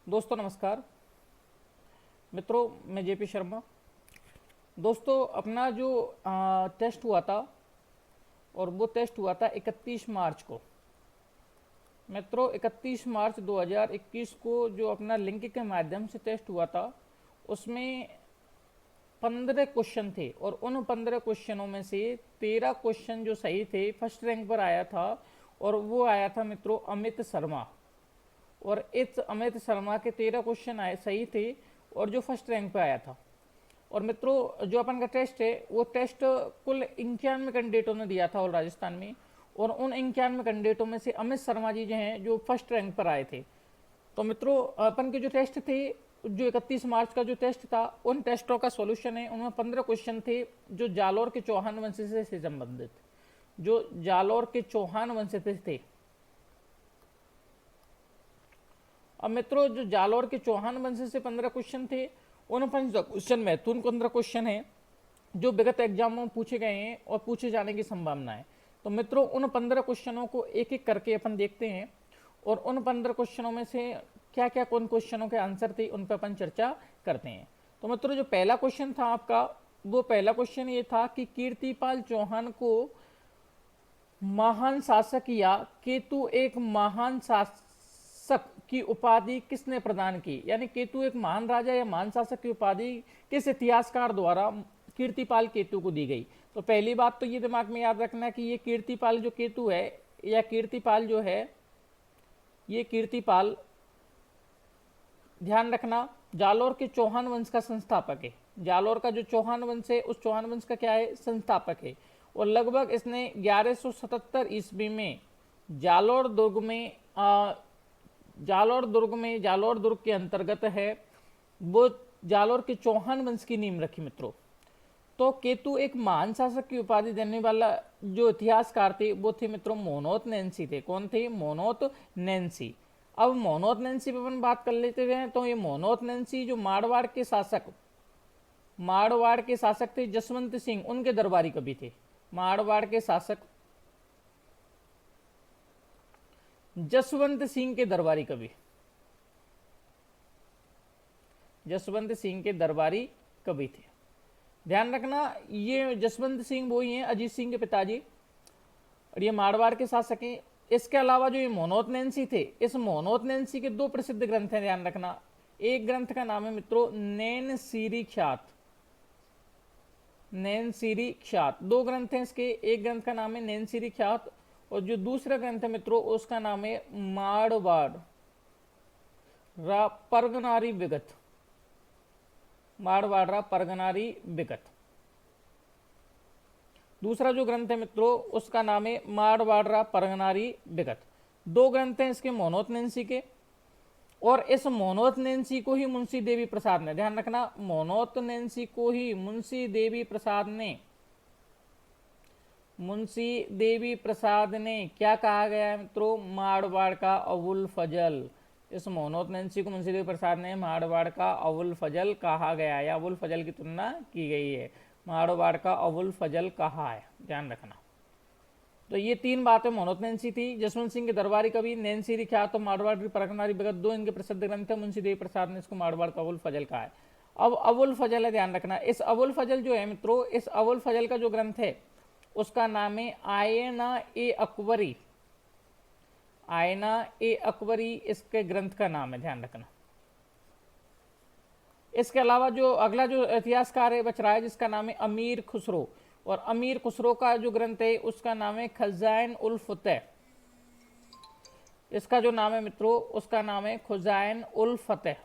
दोस्तों नमस्कार। मित्रों, मैं जेपी शर्मा। दोस्तों, अपना जो टेस्ट हुआ था, और वो टेस्ट हुआ था 31 मार्च को। मित्रों, 31 मार्च 2021 को जो अपना लिंक के माध्यम से टेस्ट हुआ था, उसमें 15 क्वेश्चन थे, और उन 15 क्वेश्चनों में से 13 क्वेश्चन जो सही थे, फर्स्ट रैंक पर आया था। और वो आया था मित्रों अमित शर्मा। और इस अमित शर्मा के 13 क्वेश्चन आए सही थे, और जो फर्स्ट रैंक पे आया था। और मित्रों, जो अपन का टेस्ट है, वो टेस्ट कुल 91 कैंडिडेटों ने दिया था और राजस्थान में। और उन 91 कैंडिडेटों में से अमित शर्मा जी जो हैं, जो फर्स्ट रैंक पर आए थे। तो मित्रों, अपन के जो टेस्ट थे, जो 31 मार्च का जो टेस्ट था, उन टेस्टों का सॉल्यूशन है। उनमें 15 क्वेश्चन थे जो जालोर के चौहान वंश से संबंधित, जो जालोर के चौहान वंश से थे। अब मित्रों, जो जालोर के चौहान वंश से 15 क्वेश्चन थे, उन 15 क्वेश्चन महत्वपूर्ण 15 क्वेश्चन है जो विगत एग्जामों में पूछे गए हैं और पूछे जाने की संभावना है। तो मित्रों, उन 15 क्वेश्चनों को एक एक करके अपन देखते हैं, और उन 15 क्वेश्चनों में से क्या क्या कौन क्वेश्चनों के आंसर थे, उन पर अपन चर्चा करते हैं। तो मित्रों, जो पहला क्वेश्चन था आपका, वो पहला क्वेश्चन ये था कि कीर्तिपाल चौहान को महान शासक या केतु एक महान शासक की उपाधि किसने प्रदान की। यानी केतु एक महान राजा या महान शासक की उपाधि किस इतिहासकार द्वारा कीर्तिपाल केतु को दी गई। तो पहली बात तो ये दिमाग में याद रखना कि ये कीर्तिपाल जो केतु है, या कीर्तिपाल जो है, ये कीर्तिपाल, ध्यान रखना, जालोर के चौहान वंश का संस्थापक है। जालोर का जो चौहान वंश है, उस चौहान वंश का क्या है, संस्थापक है। और लगभग इसने 1177 ईस्वी में जालोर दुर्ग में जालोर दुर्ग के अंतर्गत है, वो जालोर के चौहान वंश की नींव रखी। मित्रों, तो केतु एक महान शासक की उपाधि देने वाला जो इतिहासकार थे, वो थे मित्रों मोनोत नैन्सी थे। कौन थे? मोनोत नैन्सी। अब मोनोत नैन्सी पे अपन बात कर लेते हैं। तो ये मोनोत नैन्सी जो मारवाड़ के शासक थे, जसवंत सिंह, उनके दरबारी कवि थे। मारवाड़ के शासक जसवंत सिंह के दरबारी कवि, जसवंत सिंह के दरबारी कवि थे। ध्यान रखना, ये जसवंत सिंह वो ही हैं अजीत सिंह के पिताजी, और ये मारवाड़ के शासक हैं। इसके अलावा जो ये मोनोत नैन्सी थे, इस मोनोत नैन्सी के 2 प्रसिद्ध ग्रंथ हैं। ध्यान रखना, एक ग्रंथ का नाम है मित्रों नैन सीरी ख्यात। नैन सीरी ख्यात 2 ग्रंथ हैं इसके। एक ग्रंथ का नाम है नैन सीरी ख्यात, और जो दूसरा ग्रंथ है मित्रों, उसका नाम है मारवाड़ परगनारी विगत। मारवाड़ परगनारी विगत दूसरा जो ग्रंथ है मित्रों, उसका नाम है मारवाड़ परगनारी विगत। 2 ग्रंथ हैं इसके मोनोत नैन्सी के, और इस मोनोत नैन्सी को ही मुंशी देवी प्रसाद ने, ध्यान रखना, मोनोत नैन्सी को ही मुंशी देवी प्रसाद ने क्या कहा गया है मित्रों? मारवाड़ का अबुल फजल। इस मोनोत नैन्सी को मुंशी देवी प्रसाद ने मारवाड़ का अबुल फजल कहा गया, या अबुल फजल की तुलना की गई है। मारवाड़ का अबुल फजल कहा है, ध्यान रखना। तो ये 3 बातें मोनोत नैन्सी थी। जसवंत सिंह के दरबारी कवि, नैन्सी ख्यात और मारवाड़ परगनारी विगत, 2 इनके प्रसिद्ध ग्रंथ है। मुंशी देवी प्रसाद ने इसको मारवाड़ का अबुल फजल कहा है। अब अबुल फजल है, ध्यान रखना, इस अबुल फजल जो है मित्रों, इस अबुल फजल का जो ग्रंथ है, उसका नाम है आयना ए अकबरी। आयना ए अकबरी इसके ग्रंथ का नाम है, ध्यान रखना। इसके अलावा जो अगला जो इतिहासकार है बच रहा है, जिसका नाम है अमीर खुसरो, और अमीर खुसरो का जो ग्रंथ है उसका नाम है खजाइन उल फतेह। इसका जो नाम है मित्रों, उसका नाम है खुजाइन उल फतेह।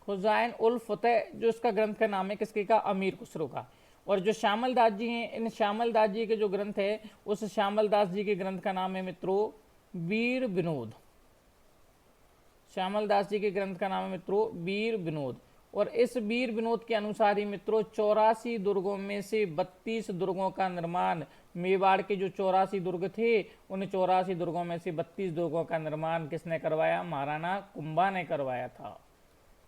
खुजाइन उल फतेह जो इसका ग्रंथ का नाम है, किसके का? अमीर खुसरो का। और जो श्यामल दास जी हैं, इन श्यामल दास जी के जो ग्रंथ है, उस श्यामल दास जी के ग्रंथ का नाम है मित्रों वीर विनोद। श्यामल दास जी के ग्रंथ का नाम है मित्रों वीर विनोद। और इस वीर विनोद के अनुसार ही मित्रों 84 दुर्गों में से 32 दुर्गों का निर्माण, मेवाड़ के जो 84 दुर्ग थे, उन 84 दुर्गों में से 32 दुर्गों का निर्माण किसने करवाया? महाराणा कुंभा ने करवाया था।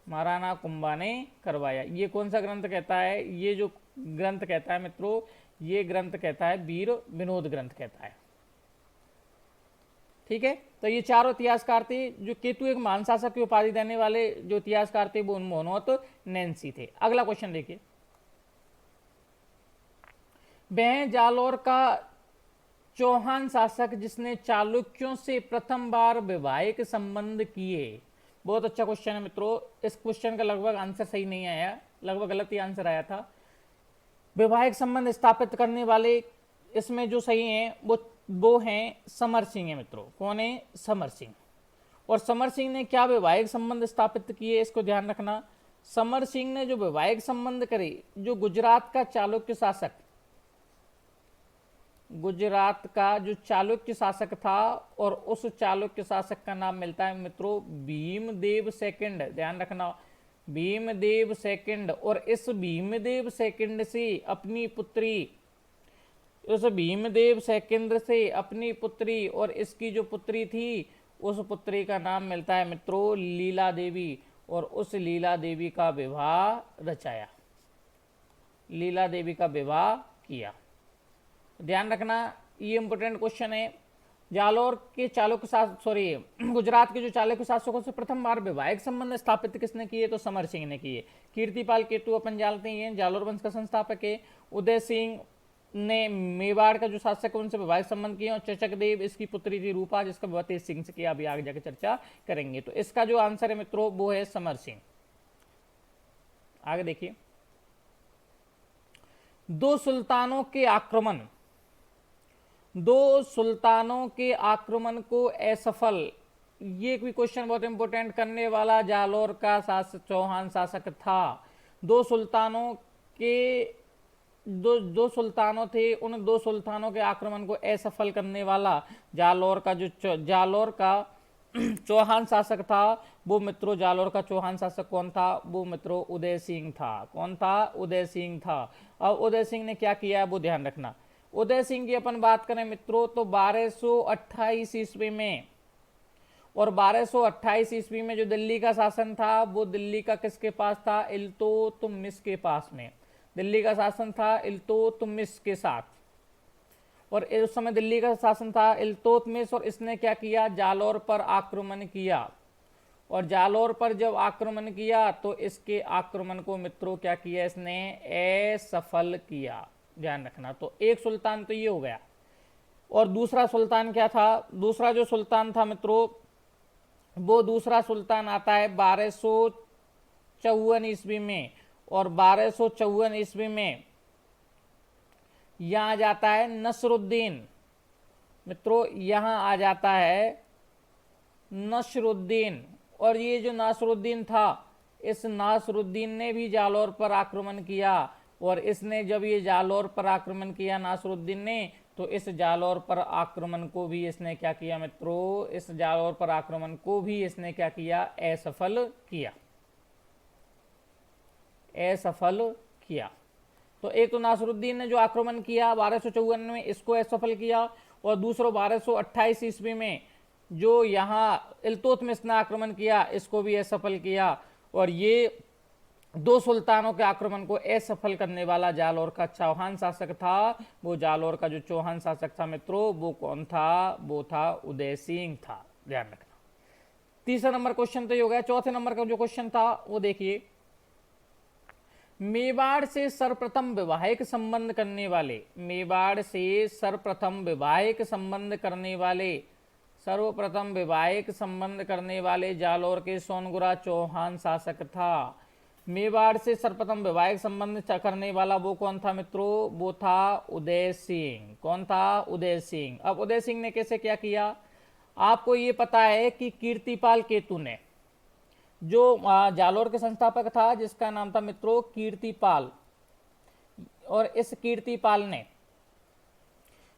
महाराणा कुंभा ने करवाया। ये कौन सा ग्रंथ कहता है? ये जो ग्रंथ कहता है मित्रों, ये ग्रंथ कहता है वीर विनोद ग्रंथ कहता है। ठीक है, तो ये चारों इतिहासकार थे। जो केतु एक महान शासक की उपाधि देने वाले जो इतिहासकार थे वो मनोहत नैन्सी थे। अगला क्वेश्चन देखिए, वह जालौर का चौहान शासक जिसने चालुक्यों से प्रथम बार वैवाहिक संबंध किए। बहुत अच्छा क्वेश्चन है मित्रों। इस क्वेश्चन का लगभग आंसर सही नहीं आया, लगभग गलत ही आंसर आया था। वैवाहिक संबंध स्थापित करने वाले इसमें जो सही हैं वो हैं समर सिंह है मित्रों। कौन है? समर सिंह। और समर सिंह ने क्या वैवाहिक संबंध स्थापित किए, इसको ध्यान रखना। समर सिंह ने जो वैवाहिक संबंध करे, जो गुजरात का चालुक्य शासक, गुजरात का जो चालुक्य शासक था, और उस चालुक्य शासक का नाम मिलता है मित्रों भीमदेव सेकंड। ध्यान रखना, भीमदेव सेकंड। और इस भीमदेव सेकंड से अपनी पुत्री, उस भीमदेव सेकंड से अपनी पुत्री और इसकी जो पुत्री थी उस पुत्री का नाम मिलता है मित्रों लीला देवी। और उस लीला देवी का विवाह रचाया, लीला देवी का विवाह किया। ध्यान रखना, ये इंपोर्टेंट क्वेश्चन है। जालौर के चालुक्य शासक, गुजरात के जो चालुक्य शासकों से प्रथम बार वैवाहिक संबंध स्थापित किसने किए? तो समर सिंह ने किए। कीर्तिपाल केतु अपन जानते हैं, जालौर वंश का संस्थापक है। उदय सिंह ने मेवाड़ का जो शासक है उनसे वैवाहिक संबंध किए। और चचक देव इसकी पुत्री थी रूपा, जिसका विवाह तेज सिंह से किया। अभी आगे जाकर चर्चा करेंगे। तो इसका जो आंसर है मित्रों वो है समर सिंह। आगे देखिए, दो सुल्तानों के आक्रमण, दो सुल्तानों के आक्रमण को असफल, ये भी क्वेश्चन बहुत इंपोर्टेंट करने वाला जालौर का चौहान शासक था। दो सुल्तानों के दो सुल्तानों थे, उन दो सुल्तानों के आक्रमण को असफल करने वाला जालौर का जो जालौर का चौहान शासक था वो मित्रों, जालौर का चौहान शासक कौन था? वो मित्रों उदय सिंह था। कौन था? उदय सिंह था। अब उदय सिंह ने क्या किया वो ध्यान रखना। उदय सिंह की अपन बात करें मित्रों तो 1228 ईस्वी में, और 1228 ईस्वी में जो दिल्ली का शासन था वो दिल्ली का किसके पास था? इल्तुतमिश के पास में। दिल्ली का शासन था इल्तुतमिश के साथ, और उस समय दिल्ली का शासन था इल्तुतमिश। और इसने क्या किया? जालौर पर आक्रमण किया। और जालौर पर जब आक्रमण किया तो इसके आक्रमण को मित्रों क्या किया? इसने असफल किया। ध्यान रखना। तो एक सुल्तान तो ये हो गया, और दूसरा सुल्तान क्या था? दूसरा जो सुल्तान था मित्रों वो दूसरा सुल्तान आता है 1254 ईस्वी में। और 1254 ईस्वी में यहां आ जाता है नसरुद्दीन। मित्रों यहां आ जाता है नसरुद्दीन। और ये जो नासरुद्दीन था, इस नासरुद्दीन ने भी जालौर पर आक्रमण किया। और इसने जब ये जालौर पर आक्रमण किया नासरुद्दीन ने, तो इस जालौर पर आक्रमण को भी इसने क्या किया मित्रों? इस जालौर पर आक्रमण को भी इसने क्या किया? असफल किया। असफल किया। तो एक तो नासरुद्दीन ने जो आक्रमण किया 1254 में, इसको असफल किया। और दूसरा 1228 ईस्वी में जो यहाँ इल्तुतमिश ने आक्रमण किया, इसको भी असफल किया। और ये दो सुल्तानों के आक्रमण को असफल करने वाला जालौर का चौहान शासक था। वो जालौर का जो चौहान शासक था मित्रों वो कौन था? वो था उदय सिंह था। ध्यान रखना। तीसरा नंबर क्वेश्चन तो ये हो गया। चौथे नंबर का जो क्वेश्चन था वो देखिए, मेवाड़ से सर्वप्रथम वैवाहिक संबंध करने वाले, मेवाड़ से सर्वप्रथम वैवाहिक संबंध करने वाले, सर्वप्रथम वैवाहिक संबंध करने वाले जालौर के सोनगुरा चौहान शासक था। मेवाड़ से सर्वप्रथम वैवाहिक संबंध करने वाला वो कौन था मित्रों? वो था उदय सिंह। कौन था? उदय सिंह। अब उदय सिंह ने कैसे क्या किया? आपको ये पता है कि कीर्तिपाल केतु ने, जो जालौर के संस्थापक था जिसका नाम था मित्रों कीर्तिपाल, और इस कीर्तिपाल ने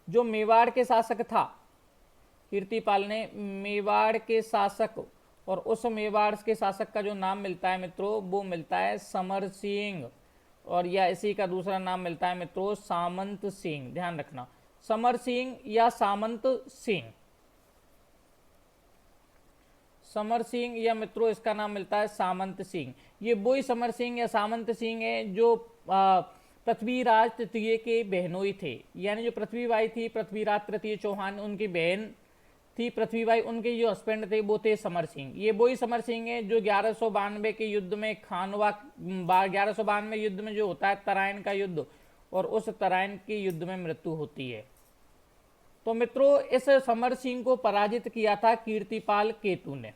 जो मेवाड़ के शासक था, कीर्तिपाल ने मेवाड़ के शासक, और उस मेवाड़ के शासक का जो नाम मिलता है मित्रों वो मिलता है समर सिंह। और या इसी का दूसरा नाम मिलता है मित्रों सामंत सिंह। ध्यान रखना, समर सिंह या सामंत सिंह, समर सिंह या मित्रों इसका नाम मिलता है सामंत सिंह। ये वही समर सिंह या सामंत सिंह है जो पृथ्वीराज तृतीय के बहनोई थे। यानी जो पृथ्वीबाई थी, पृथ्वीराज तृतीय चौहान, उनकी बहन थी पृथ्वीबाई, उनके जो हस्बैंड थे वो थे समर सिंह। ये वही समर सिंह है जो 1192 के युद्ध में खानवा 1192 युद्ध में जो होता है तराइन का युद्ध, और उस तराइन के युद्ध में मृत्यु होती है। तो मित्रों इस समर सिंह को पराजित किया था कीर्तिपाल केतु ने।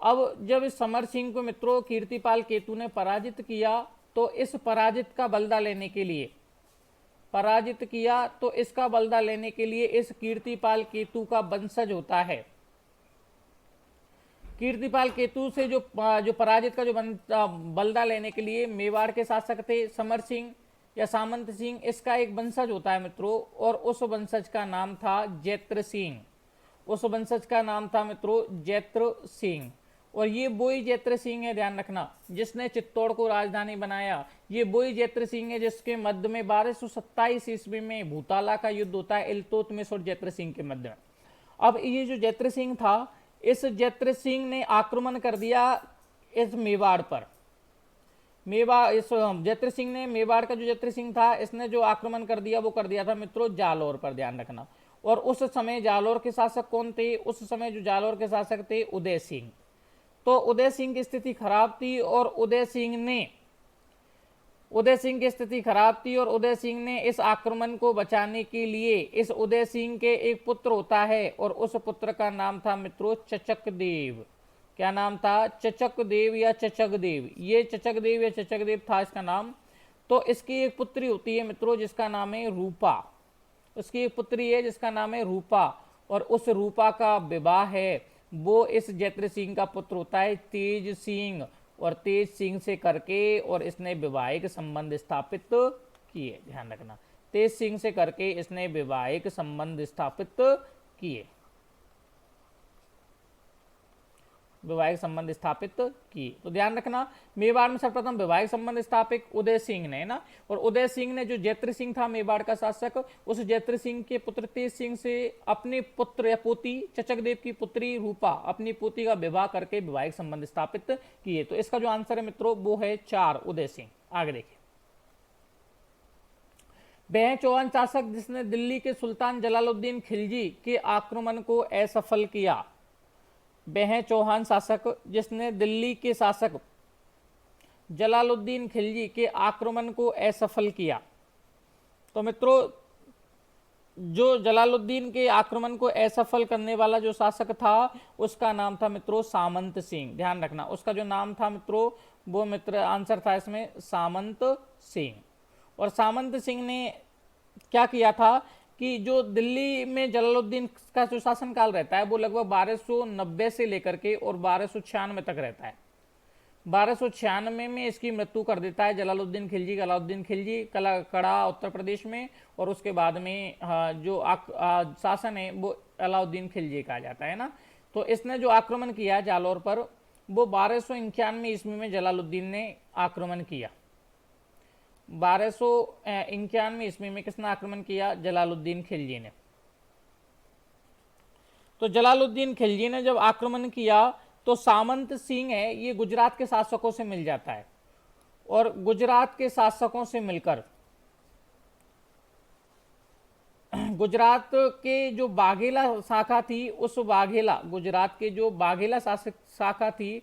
अब जब इस समर सिंह को मित्रों कीर्तिपाल केतु ने पराजित किया, तो इस पराजित का बदला लेने के लिए पराजित किया तो इसका बदला लेने के लिए इस कीर्तिपाल केतु का वंशज होता है। कीर्तिपाल केतु से जो पराजित का जो बदला लेने के लिए मेवाड़ के शासक थे समर सिंह या सामंत सिंह, इसका एक वंशज होता है मित्रों, और उस वंशज का नाम था जैत्र सिंह। उस वंशज का नाम था मित्रों जैत्र सिंह। और ये वही जैत्र सिंह है, ध्यान रखना, जिसने चित्तौड़ को राजधानी बनाया। ये वही जैत्र सिंह है जिसके मध्य में 1227 ईस्वी में भूताला का युद्ध होता है इल्तुतमिश और जैत्र सिंह के मध्य में। अब ये जो जैत्र सिंह था, इस जैत्र सिंह ने आक्रमण कर दिया इस मेवाड़ पर। इस जैत्र सिंह ने, मेवाड़ का जो जैत्र सिंह था, इसने जो आक्रमण कर दिया वो कर दिया था मित्रों जालौर पर, ध्यान रखना। और उस समय जालौर के शासक कौन थे? उस समय जो जालौर के शासक थे उदय सिंह। तो उदय सिंह की स्थिति खराब थी और उदय सिंह ने इस आक्रमण को बचाने के लिए, इस उदय सिंह के एक पुत्र होता है और उस पुत्र का नाम था मित्रों चचकदेव। क्या नाम था? चचकदेव या चचकदेव। ये चचकदेव या चचकदेव था इसका नाम। तो इसकी एक पुत्री होती है मित्रों जिसका नाम है रूपा। उसकी एक पुत्री है जिसका नाम है रूपा, और उस रूपा का विवाह है वो इस जैत्र सिंह का पुत्र होता है तेज सिंह, और तेज सिंह से करके और इसने वैवाहिक संबंध स्थापित किए। ध्यान रखना, तेज सिंह से करके इसने वैवाहिक संबंध स्थापित किए। तो ध्यान रखना, मेवाड़ में सर्वप्रथम वैवाहिक संबंध स्थापित उदय सिंह ने, ना, और उदय सिंह ने जो जैत्र सिंह था मेवाड़ का शासक, उस जैत्र सिंह के पुत्र तेज सिंह से अपने पुत्र या पोती चचकदेव की पुत्री रूपा, अपनी पोती का विवाह करके वैवाहिक संबंध स्थापित किए। तो इसका जो आंसर है मित्रों वो है 4, उदय सिंह। आगे देखिए, वह चौहान शासक जिसने दिल्ली के सुल्तान जलालुद्दीन खिलजी के आक्रमण को असफल किया। वह चौहान शासक जिसने दिल्ली के शासक जलालुद्दीन खिलजी के आक्रमण को असफल किया। तो मित्रों जो जलालुद्दीन के आक्रमण को असफल करने वाला जो शासक था उसका नाम था मित्रों सामंत सिंह। ध्यान रखना, उसका जो नाम था मित्रों वो मित्र आंसर था इसमें सामंत सिंह। और सामंत सिंह ने क्या किया था कि जो दिल्ली में जलालुद्दीन का जो शासनकाल रहता है वो लगभग 1290 से लेकर के और 1296 तक रहता है। 1296 में इसकी मृत्यु कर देता है अलाउद्दीन खिलजी कड़ा उत्तर प्रदेश में, और उसके बाद में जो शासन है वो अलाउद्दीन खिलजी कहा जाता है ना। तो इसने जो आक्रमण किया जालौर पर वो 1291 ईस्वी में जलालुद्दीन ने आक्रमण किया। 1291 ईस्वी में किसने आक्रमण किया? जलालुद्दीन खिलजी ने। तो जलालुद्दीन खिलजी ने जब आक्रमण किया तो सामंत सिंह है ये गुजरात के शासकों से मिल जाता है, और गुजरात के शासकों से मिलकर गुजरात के जो बाघेला शाखा थी उस बाघेला, गुजरात के जो बाघेला शाखा थी,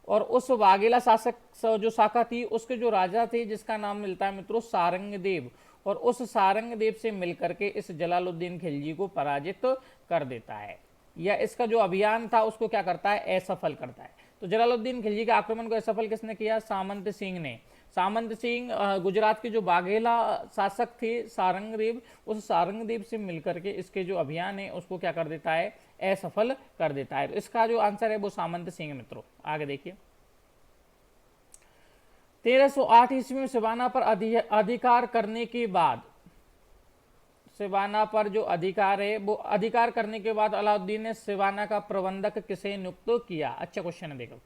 और उस बाघेला शासक जो शाखा थी उसके जो राजा थे जिसका नाम मिलता है मित्रों सारंगदेव, और उस सारंगदेव से मिलकर के इस जलालुद्दीन खिलजी को पराजित कर देता है, या इसका जो अभियान था उसको क्या करता है? असफल करता है। तो जलालुद्दीन खिलजी के आक्रमण को असफल किसने किया? सामंत सिंह ने। सामंत सिंह गुजरात के जो बाघेला शासक थे सारंगदेव, उस सारंगदेव से मिलकर के इसके जो अभियान है उसको क्या कर देता है? असफल कर देता है। इसका जो आंसर है वो सामंत सिंह। मित्रों आगे देखिए, 1308 ईस्वी में सिवाना पर अधिकार करने के बाद, सिवाना पर जो अधिकार है वो अधिकार करने के बाद अलाउद्दीन ने सिवाना का प्रबंधक किसे नियुक्त किया? अच्छा क्वेश्चन है, देखो।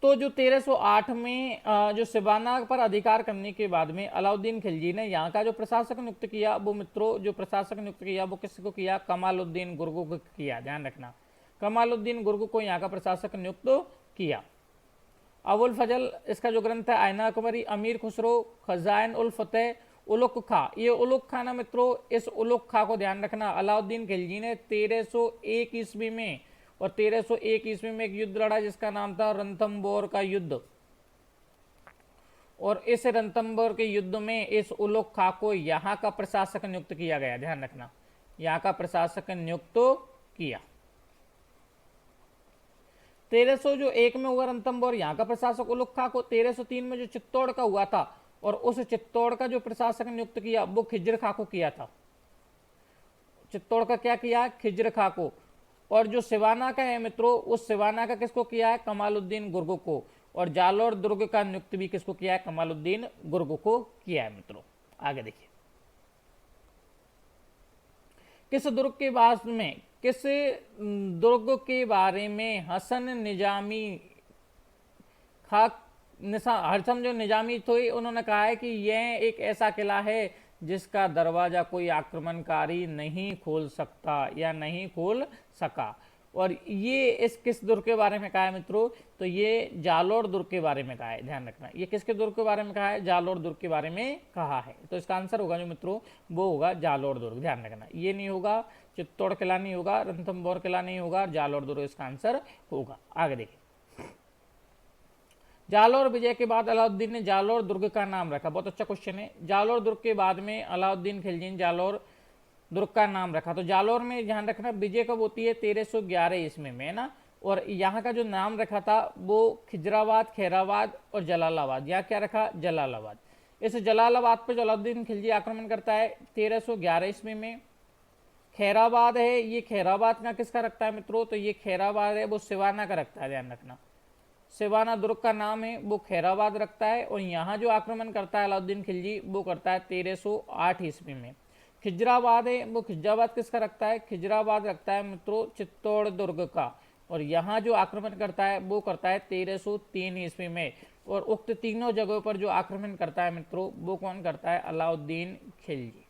तो जो 1308 में जो सिवाना पर अधिकार करने के बाद में अलाउद्दीन खिलजी ने यहाँ का जो प्रशासक नियुक्त किया वो मित्रों जो प्रशासक नियुक्त किया वो किसको किया? कमालुद्दीन गुर्गु को किया। ध्यान रखना, कमालुद्दीन गुर्गु को यहाँ का प्रशासक नियुक्त किया। अबुल फजल, इसका जो ग्रंथ है आयना अकबरी, अमीर खुसरो, खजाइन उल फतेह उलुग खा, ये उलुग खा ना मित्रों, इस उलुग खा को ध्यान रखना, अलाउद्दीन खिलजी ने 1301 ईस्वी में और 1301 ईस्वी में एक युद्ध लड़ा जिसका नाम था रणथंबोर का युद्ध। और इस रणथंबोर के युद्ध में इस उलुग खा को यहाँ का प्रशासक नियुक्त किया गया, ध्यान रखना, यहाँ का प्रशासक नियुक्त किया। 1301 में हुआ रणथंबोर, यहाँ का प्रशासक उलुग खा को। 1303 में जो चित्तौड़ का हुआ था और उस चित्तौड़ का जो प्रशासक नियुक्त किया वो खिज्र खा को किया था। चित्तौड़ का क्या किया? खिज्र खा को। और जो सिवाना का है मित्रों, उस सिवाना का किसको किया है? कमालुद्दीन गुर्ग को। और जालोर दुर्ग का नियुक्त भी किसको किया है? कमालुद्दीन गुर्ग को किया है मित्रों। आगे देखिए, किस दुर्ग के बारे में हसन जो निजामी थे उन्होंने कहा है कि यह एक ऐसा किला है जिसका दरवाजा कोई आक्रमणकारी नहीं खोल सकता या नहीं खोल सका। और ये किस दुर्ग के बारे में कहा है मित्रों? तो ये जालोर दुर्ग के बारे में कहा है, ध्यान रखना। ये किसके दुर्ग के बारे में कहा है? जालोर दुर्ग के बारे में कहा है। तो इसका आंसर होगा जो मित्रों वो होगा जालोर दुर्ग, ध्यान रखना। ये नहीं होगा, चित्तौड़ किला नहीं होगा, रणथंबोर किला नहीं होगा, जालोर दुर्ग इसका आंसर होगा। आगे देखिए, जालोर विजय के बाद अलाउद्दीन ने जालोर दुर्ग का नाम रखा। बहुत अच्छा क्वेश्चन है। जालोर दुर्ग के बाद में अलाउद्दीन खिलजी ने जालोर दुर्ग का नाम रखा। तो जालोर में ध्यान रखना विजय कब होती है? 1311 ईस्वी में, है ना। और यहाँ का जो नाम रखा था वो खिजराबाद, खैराबाद और जलालाबाद। यहाँ क्या रखा? जलालाबाद। इस जलालाबाद पर जो अलाउद्दीन खिलजी आक्रमण करता है 1311 ईस्वी में। खैराबाद है, ये खैराबाद का किसका रखता है मित्रों? तो ये खैराबाद है वो सिवाना का रखता है, ध्यान रखना। सिवाना दुर्ग का नाम है वो खैराबाद रखता है। और यहाँ जो आक्रमण करता है अलाउद्दीन खिलजी वो करता है 1308 ईस्वी में। खिजराबाद है वो खिजराबाद किसका रखता है? खिजराबाद रखता है मित्रों चित्तौड़ दुर्ग का। और यहाँ जो आक्रमण करता है वो करता है 1303 ईस्वी में। और उक्त तीनों जगहों पर जो आक्रमण करता है मित्रों वो कौन करता है? अलाउद्दीन खिलजी।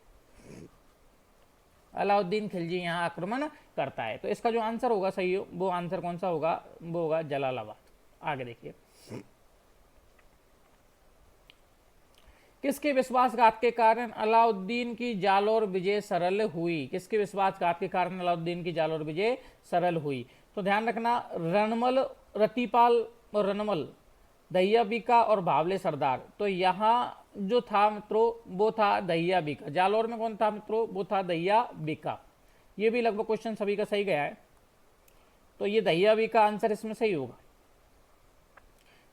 अलाउद्दीन खिलजी यहाँ आक्रमण करता है। तो इसका जो आंसर होगा सही वो आंसर कौन सा होगा? वो होगा जलालाबाद। आगे देखिए, किसके विश्वासघात के कारण अलाउद्दीन की जालोर विजय सरल हुई? किसके विश्वासघात के कारण अलाउद्दीन की जालोर विजय सरल हुई? तो ध्यान रखना, रणमल, रतिपाल और रणमल, दहिया बीका और भावले सरदार। तो यहाँ जो था मित्रों वो था दहिया बीका। जालोर में कौन था मित्रों? वो था दहिया बीका। ये भी लगभग क्वेश्चन सभी का सही गया है। तो ये दहिया बीका आंसर इसमें सही होगा।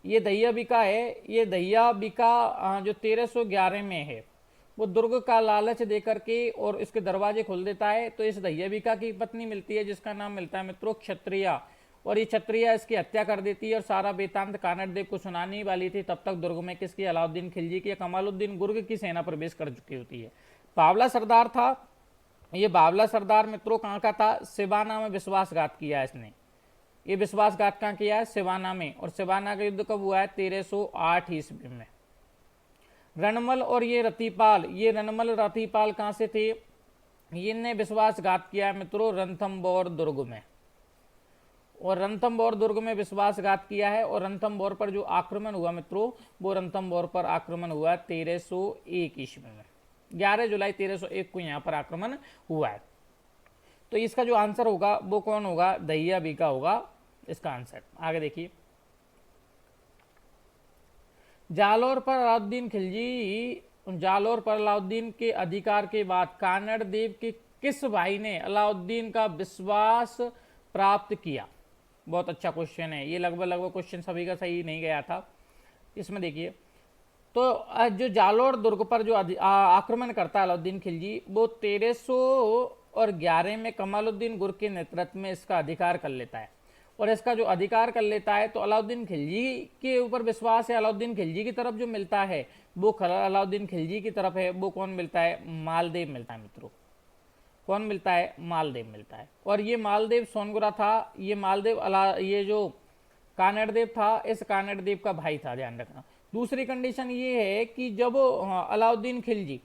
ये दहिया बीका है। ये दहिया बीका जो 1311 में है वो दुर्ग का लालच देकर के और इसके दरवाजे खोल देता है। तो इस दहिया बीका की पत्नी मिलती है जिसका नाम मिलता है मित्रों क्षत्रिया। और ये क्षत्रिया इसकी हत्या कर देती है और सारा वृत्तांत कानड़ देव को सुनाने ही वाली थी। तब तक दुर्ग में किसकी? अलाउद्दीन खिलजी की, कमालुद्दीन गुर्ग की सेना प्रवेश कर चुकी होती है। बावला सरदार था। ये बावला सरदार मित्रों कहाँ का था? सिवाना में विश्वासघात किया इसने। ये विश्वासघात कहाँ किया है? सिवाना में। और सिवाना का युद्ध कब हुआ है? 1308 ईस्वी में। रणमल और ये रतिपाल, ये रणमल रतिपाल कहाँ से थे? इनने विश्वासघात किया है मित्रों रणथंबोर दुर्ग में। और रणथंबोर दुर्ग में विश्वासघात किया है। और रणथंबोर पर जो आक्रमण हुआ मित्रों वो रणथंबोर पर आक्रमण हुआ 1301 ईस्वी में। 11 जुलाई 1301 को यहाँ पर आक्रमण हुआ है। तो इसका जो आंसर होगा वो कौन होगा? दहिया बीका होगा इसका आंसर। आगे देखिए, जालोर पर अलाउद्दीन के अधिकार के बाद कानड़ देव के किस भाई ने अलाउद्दीन का विश्वास प्राप्त किया? बहुत अच्छा क्वेश्चन है ये। लगभग क्वेश्चन सभी का सही नहीं गया था। इसमें देखिए, तो जो जालोर दुर्ग पर जो आक्रमण करता है अलाउद्दीन खिलजी वो 1311 में कमालुद्दीन गुर्ग के नेतृत्व में इसका अधिकार कर लेता है। और इसका जो अधिकार कर लेता है तो अलाउद्दीन खिलजी के ऊपर विश्वास है। अलाउद्दीन खिलजी की तरफ जो मिलता है वो अलाउद्दीन खिलजी की तरफ है। वो कौन मिलता है? मालदेव मिलता है मित्रों। कौन मिलता है? मालदेव मिलता है। और ये मालदेव सोनगुरा था। ये मालदेव ये जो कानड़ देव था इस कानड़ देव का भाई था, ध्यान रखना। दूसरी कंडीशन ये है कि जब अलाउद्दीन खिलजी,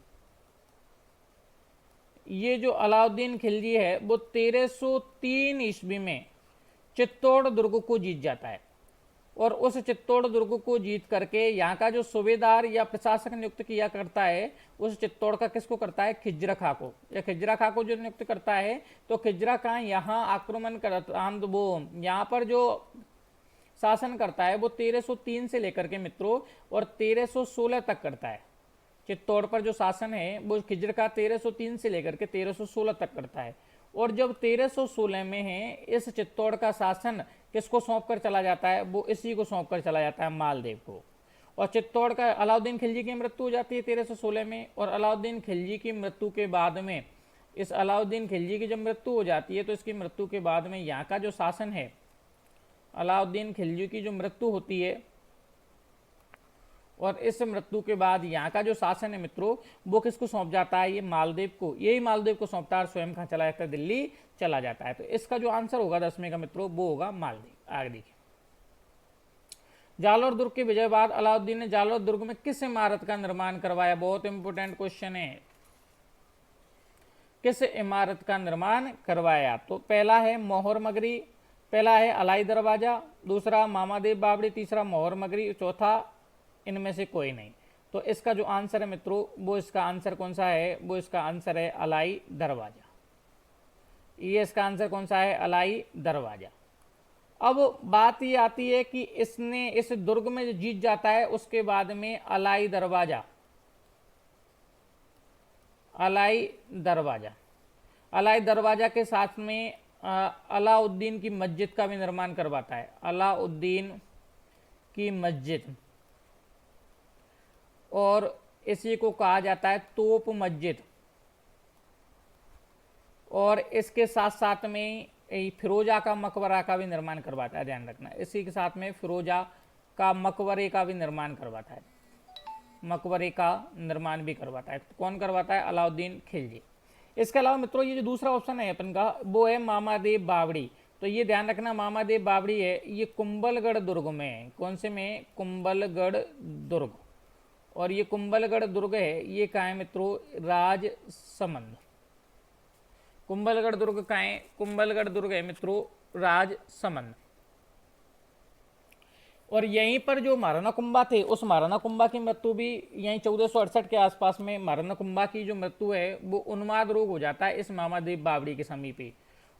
ये जो अलाउद्दीन खिलजी है वो 1303 ईस्वी में चित्तौड़ दुर्ग को जीत जाता है। और उस चित्तौड़ दुर्ग को जीत करके यहाँ का जो सूबेदार या प्रशासक नियुक्त किया करता है, उस चित्तौड़ का किसको करता है? खिज्र खां को। या खिज्रा खां को जो नियुक्त करता है, तो खिज्रा खां यहाँ आक्रमण करता, वो यहाँ पर जो शासन करता है वो 1303 से लेकर के मित्रों और 1316 तक करता है। चित्तौड़ पर जो शासन है वो खिज्र का 1303 से लेकर के 1316 तक करता है। और जब 1316 में है, इस चित्तौड़ का शासन किसको सौंप कर चला जाता है? वो इसी को सौंप कर चला जाता है, मालदेव को। और चित्तौड़ का अलाउद्दीन खिलजी की मृत्यु हो जाती है 1316 में। और अलाउद्दीन खिलजी की मृत्यु के बाद में, इस अलाउद्दीन खिलजी की जब मृत्यु हो जाती है तो इसकी मृत्यु के बाद में यहाँ का जो शासन है, अलाउद्दीन खिलजी की जो मृत्यु होती है, और इस मृत्यु के बाद यहाँ का जो शासन है मित्रों, वो किसको सौंप जाता है? ये मालदेव को। यही मालदेव को सौंपता है, स्वयं कहाँ चला जाता है? दिल्ली चला जाता है। तो इसका जो आंसर होगा 10वें का मित्रों, वो होगा मालदेव। आगे देखिए, जालोर दुर्ग के विजय बाद अलाउद्दीन ने जालोर दुर्ग में किस इमारत का निर्माण करवाया? बहुत इंपोर्टेंट क्वेश्चन है। किस इमारत का निर्माण करवाया? तो पहला है मोहर मगरी, पहला है अलाई दरवाजा, दूसरा मामादेव बावड़ी, तीसरा मोहर मगरी, चौथा इनमें से कोई नहीं। तो इसका जो आंसर है मित्रों, वो इसका आंसर कौन सा है? वो इसका आंसर है अलाई दरवाजा। ये इसका आंसर कौन सा है? अलाई दरवाजा। अब बात ये आती है कि इसने इस दुर्ग में जो जीत जाता है उसके बाद में अलाई दरवाजा, अलाई दरवाजा, अलाई दरवाजा के साथ में अलाउद्दीन की मस्जिद का भी निर्माण करवाता है। अलाउद्दीन की मस्जिद, और इसी को कहा जाता है तोप मस्जिद। और इसके साथ साथ में फिरोजा का मकबरा का भी निर्माण करवाता है, ध्यान रखना। इसी के साथ में फिरोजा का मकबरे का भी निर्माण करवाता है, मकबरे का निर्माण भी करवाता है। कौन करवाता है? अलाउद्दीन खिलजी। इसके अलावा मित्रों ये जो दूसरा ऑप्शन है अपन का, वो है मामादेव बावड़ी। तो ये ध्यान रखना, मामादेव बावड़ी है, ये कुंभलगढ़ दुर्ग में है। कौन से में? कुंभलगढ़ दुर्ग। और ये कुंभलगढ़ दुर्ग है, ये कहाँ है मित्रों? राजसमंद। कुंभलगढ़ दुर्ग कहाँ है? कुंभलगढ़ दुर्ग है मित्रों राजसमंद। और यहीं पर जो महाराणा कुंभा थे, उस महाराणा कुंभा की मृत्यु भी यहीं 1468 के आसपास में महाराणा कुंभा की जो मृत्यु है वो उन्माद रोग हो जाता है इस मामादेव बावड़ी के समीप ही।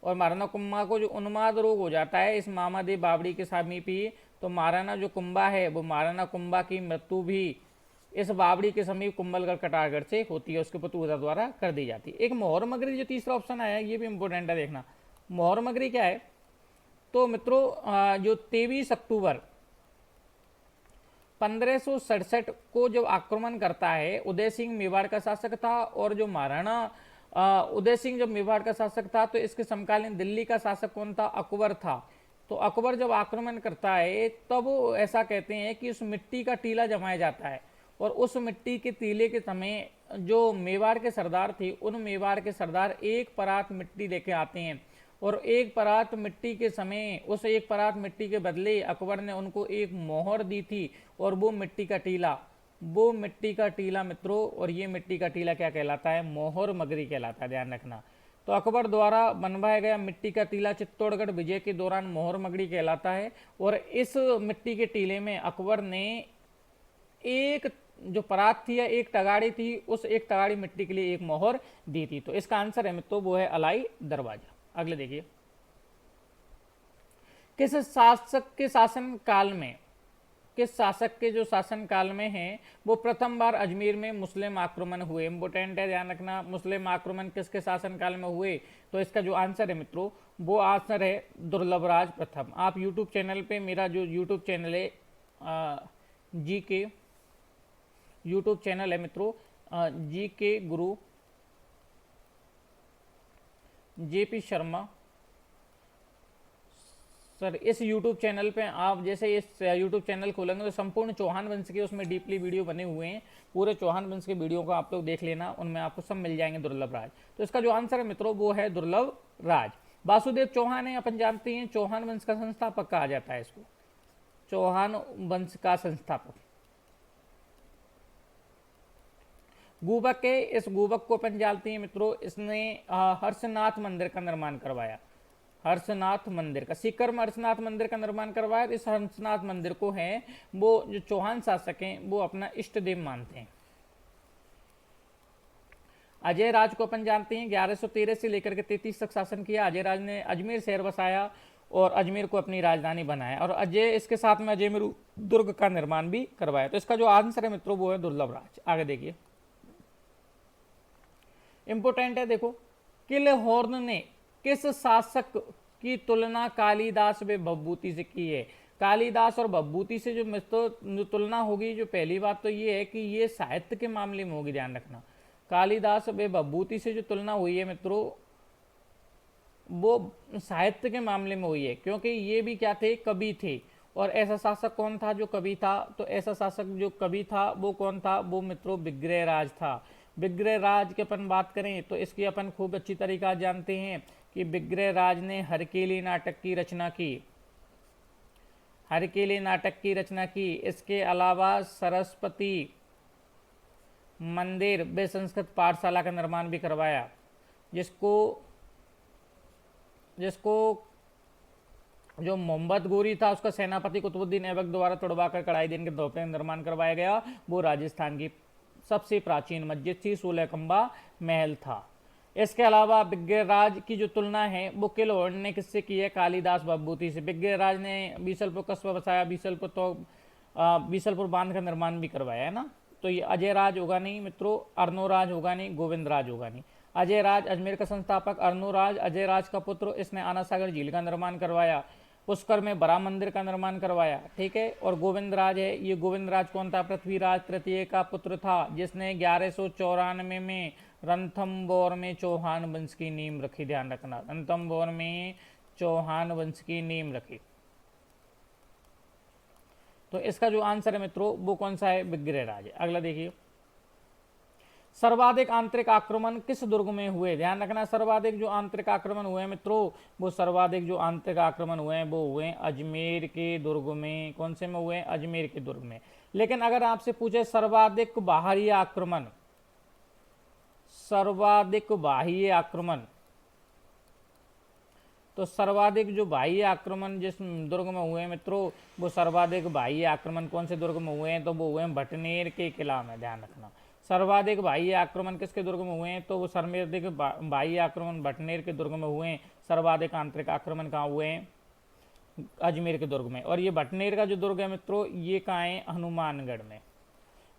और महाराणा कुंभा को जो उन्माद रोग हो जाता है इस मामादेव बावड़ी के समीप ही, तो महाराणा जो कुंभा है वो महाराणा कुंभा की मृत्यु भी इस बावड़ी के समीप कुंभलगढ़ कटारगढ़ से होती है, उसके पुत्र द्वारा कर दी जाती है। एक मोहर मगरी जो तीसरा ऑप्शन आया, ये भी इंपॉर्टेंट है देखना। मोहर मगरी क्या है? तो मित्रों जो 23 अक्टूबर 1567 को जब आक्रमण करता है, उदय सिंह मेवाड़ का शासक था। और जो महाराणा उदय सिंह जब मेवाड़ का शासक था, तो इसके समकालीन दिल्ली का शासक कौन था? अकबर था। तो अकबर जब आक्रमण करता है तब ऐसा कहते हैं कि उस मिट्टी का टीला जमाया जाता है, और उस मिट्टी के टीले के समय जो मेवाड़ के सरदार थे, उन मेवाड़ के सरदार एक परात मिट्टी लेके आते हैं, और एक परात मिट्टी के समय उस एक परात मिट्टी के बदले अकबर ने उनको एक मोहर दी थी, और वो मिट्टी का टीला, वो मिट्टी का टीला मित्रों, और ये मिट्टी का टीला क्या कहलाता है? मोहर मगरी कहलाता है, ध्यान रखना। तो अकबर द्वारा बनवाया गया मिट्टी का टीला चित्तौड़गढ़ विजय के दौरान मोहर मगरी कहलाता है। और इस मिट्टी के टीले में अकबर ने एक जो परात थी या एक तगाड़ी थी, उस एक तगाड़ी मिट्टी के लिए एक मोहर दी थी। तो इसका आंसर है मित्रों वो है अलाई दरवाजा। अगले देखिए, किस शासक के शासन काल में, किस शासक के जो शासन काल में है वो प्रथम बार अजमेर में मुस्लिम आक्रमण हुए? इंपोर्टेंट है, ध्यान रखना। मुस्लिम आक्रमण किसके शासन काल में हुए? तो इसका जो आंसर है मित्रों वो आंसर है दुर्लभराज प्रथम। आप यूट्यूब चैनल पे, मेरा जो यूट्यूब चैनल है जी के यूट्यूब चैनल है मित्रों जी के गुरु जेपी शर्मा सर, इस यूट्यूब चैनल पे आप जैसे इस यूट्यूब चैनल खोलेंगे तो संपूर्ण चौहान वंश के उसमें डीपली वीडियो बने हुए हैं। पूरे चौहान वंश के वीडियो को आप लोग देख लेना, उनमें आपको सब मिल जाएंगे दुर्लभ राज। तो इसका जो आंसर है मित्रों वो है दुर्लभ राज। वासुदेव चौहान है, अपन जानते हैं चौहान वंश का संस्थापक कहा जाता है इसको, चौहान वंश का संस्थापक। गूबक है, इस गूबक को अपन जानते हैं मित्रों, इसने हर्षनाथ मंदिर का निर्माण करवाया। हर्षनाथ मंदिर का, सीकर में हर्षनाथ मंदिर का निर्माण करवाया। इस हर्षनाथ मंदिर को है वो जो चौहान शासक हैं वो अपना इष्ट देव मानते हैं। अजय राज को अपन जानते हैं, 1113 से लेकर के 33 तक शासन किया। अजय राज ने अजमेर शहर बसाया और अजमेर को अपनी राजधानी बनाया, और अजय इसके साथ में अजमेर दुर्ग का निर्माण भी करवाया। तो इसका जो आंसर है मित्रों वो है दुर्लभ राज। आगे देखिए, इंपोर्टेंट है, देखो, किलहॉर्न ने किस शासक की तुलना कालिदास व भवभूति से की है? कालिदास और भवभूति से जो मित्रों जो तुलना होगी, जो पहली बात तो ये है कि ये साहित्य के मामले में होगी, ध्यान रखना। कालिदास व भवभूति से जो तुलना हुई है मित्रों वो साहित्य के मामले में हुई है, क्योंकि ये भी क्या थे, कवि थे। और ऐसा शासक कौन था जो कवि था? तो ऐसा शासक जो कवि था वो कौन था? वो मित्रों विग्रहराज था। विग्रहराज की अपन बात करें तो इसकी अपन खूब अच्छी तरीका जानते हैं कि विग्रहराज ने हरकेली नाटक की रचना की, हरकेली नाटक की रचना की। इसके अलावा सरस्वती मंदिर व संस्कृत पाठशाला का निर्माण भी करवाया, जिसको जो मोहम्मद गोरी था उसका सेनापति कुतुबुद्दीन ऐबक द्वारा तोड़वाकर कड़ाईदीन के तौर पर निर्माण करवाया गया। वो राजस्थान की सबसे प्राचीन मस्जिद थी, 16 खंबा महल था। इसके अलावा विग्रहराज की जो तुलना है वो किलहॉर्न ने किससे की है? कालिदास भवभूति से। विग्रहराज ने बीसलपुर कस्बा बसाया, बीसलपुर बांध का निर्माण भी करवाया है ना। तो ये अजय राज होगा नहीं मित्रों, अर्नोराज होगा नहीं, गोविंद राज होगा नहीं। अजय राज अजमेर का संस्थापक, अर्नोराज अजय राज का पुत्र, इसने आना सागर झील का निर्माण करवाया, पुष्कर में बड़ा मंदिर का निर्माण करवाया, ठीक है। और गोविंद राज है, ये गोविंद राज कौन था? पृथ्वीराज तृतीय का पुत्र था, जिसने 1194 में रणथंभौर में चौहान वंश की नींव रखी। ध्यान रखना, रणथंभौर में चौहान वंश की नींव रखी। तो इसका जो आंसर है मित्रों वो कौन सा है? विग्रहराज है। अगला देखिए, सर्वाधिक आंतरिक आक्रमण किस दुर्ग में हुए? ध्यान रखना, सर्वाधिक जो आंतरिक आक्रमण हुए हैं मित्रों वो सर्वाधिक जो आंतरिक आक्रमण हुए हैं वो हुए अजमेर के दुर्ग में। कौन से में हुए? अजमेर के दुर्ग में। लेकिन अगर आपसे पूछे सर्वाधिक बाहरी आक्रमण, सर्वाधिक बाह्य आक्रमण, तो सर्वाधिक जो बाह्य आक्रमण जिस दुर्ग में हुए हैं मित्रों वो सर्वाधिक बाह्य आक्रमण कौन से दुर्ग में हुए हैं? तो वो हुए हैं भटनेर के किला में। ध्यान रखना, सर्वाधिक बाह्य आक्रमण किसके दुर्ग में हुए हैं? तो वो सर्वाधिक बाह्य आक्रमण भटनेर के दुर्ग में हुए हैं। सर्वाधिक आंतरिक आक्रमण कहाँ हुए हैं? अजमेर के दुर्ग में। और ये भटनेर का जो दुर्ग है मित्रों ये कहाँ है? हनुमानगढ़ में।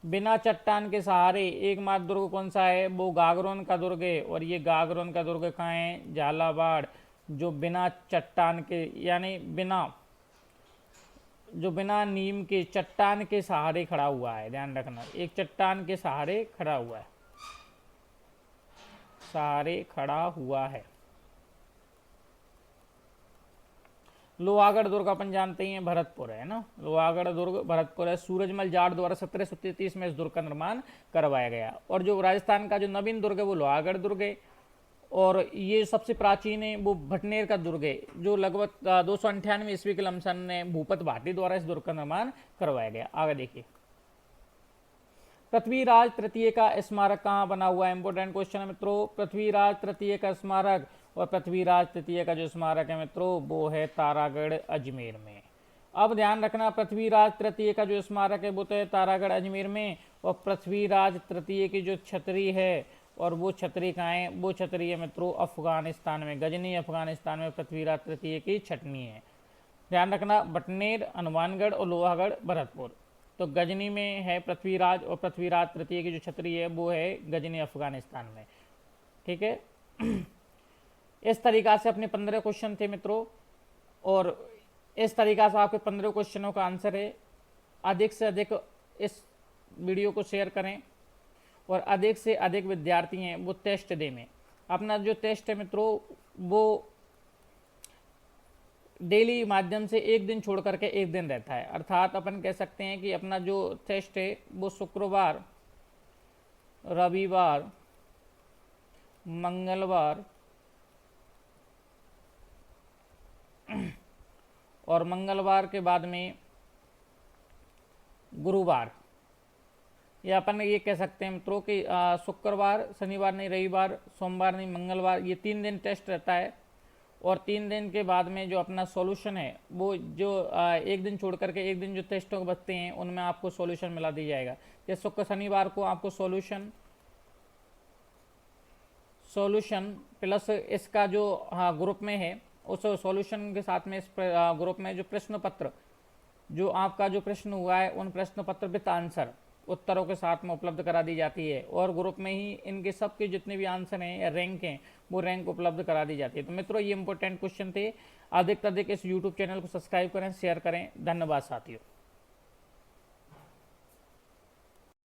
बिना चट्टान के सहारे एकमात्र दुर्ग कौन सा है? वो गागरोन का दुर्ग है। और ये गागरोन का दुर्ग कहाँ है? झालावाड़, जो बिना चट्टान के यानी बिना नीम के चट्टान के सहारे खड़ा हुआ है। ध्यान रखना, एक चट्टान के सहारे खड़ा हुआ है, सहारे खड़ा हुआ है। लोहागढ़ दुर्ग अपन जानते हैं भरतपुर है ना, लोहागढ़ दुर्ग भरतपुर है। सूरजमल जाट द्वारा 1733 में इस दुर्ग का निर्माण करवाया गया। और जो राजस्थान का जो नवीन दुर्ग है वो लोहागढ़ दुर्ग है, और ये सबसे प्राचीन है वो भटनेर का दुर्ग है, जो लगभग 298 ईस्वी के लमसन ने भूपत भाटी द्वारा इस दुर्ग का निर्माण करवाया गया। आगे देखिए, पृथ्वीराज तृतीय का स्मारक कहाँ बना हुआ है? इंपोर्टेंट क्वेश्चन है मित्रों। पृथ्वीराज तृतीय का स्मारक, और पृथ्वीराज तृतीय का जो स्मारक है मित्रों वो है तारागढ़ अजमेर में। अब ध्यान रखना, पृथ्वीराज तृतीय का जो स्मारक है वो तो है तारागढ़ अजमेर में, और पृथ्वीराज तृतीय की जो छतरी है, और वो छतरी कहाँ है? वो छतरी है मित्रों अफगानिस्तान में, गजनी अफगानिस्तान में पृथ्वीराज तृतीय की छटनी है। ध्यान रखना, भटनेर, हनुमानगढ़ और लोहागढ़ भरतपुर। तो गजनी में है पृथ्वीराज, और पृथ्वीराज तृतीय की जो छतरी है वो है गजनी अफगानिस्तान में, ठीक है। इस तरीका से अपने 15 क्वेश्चन थे मित्रों, और इस तरीका से आपके 15 क्वेश्चनों का आंसर है। अधिक से अधिक इस वीडियो को शेयर करें, और अधिक से अधिक विद्यार्थी हैं वो टेस्ट दें में। अपना जो टेस्ट है मित्रों वो डेली माध्यम से एक दिन छोड़ करके एक दिन रहता है, अर्थात अपन कह सकते हैं कि अपना जो टेस्ट है वो शुक्रवार, रविवार, मंगलवार और मंगलवार के बाद में गुरुवार, या अपन ये कह सकते हैं मित्रों कि शुक्रवार, शनिवार नहीं, रविवार, सोमवार नहीं, मंगलवार, ये 3 दिन टेस्ट रहता है। और 3 दिन के बाद में जो अपना सॉल्यूशन है वो जो एक दिन छोड़ करके एक दिन जो टेस्टों बचते हैं उनमें आपको सॉल्यूशन मिला दिया जाएगा। जैसे शनिवार को आपको सॉल्यूशन प्लस इसका जो ग्रुप में है उस सॉल्यूशन के साथ में इस ग्रुप में जो प्रश्न पत्र, जो आपका जो प्रश्न हुआ है उन प्रश्न पत्र विद आंसर उत्तरों के साथ में उपलब्ध करा दी जाती है, और ग्रुप में ही इनके सब के जितने भी आंसर हैं या रैंक हैं वो रैंक उपलब्ध करा दी जाती है। तो मित्रों ये इंपॉर्टेंट क्वेश्चन थे। अधिक से अधिक इस यूट्यूब चैनल को सब्सक्राइब करें, शेयर करें। धन्यवाद साथियों।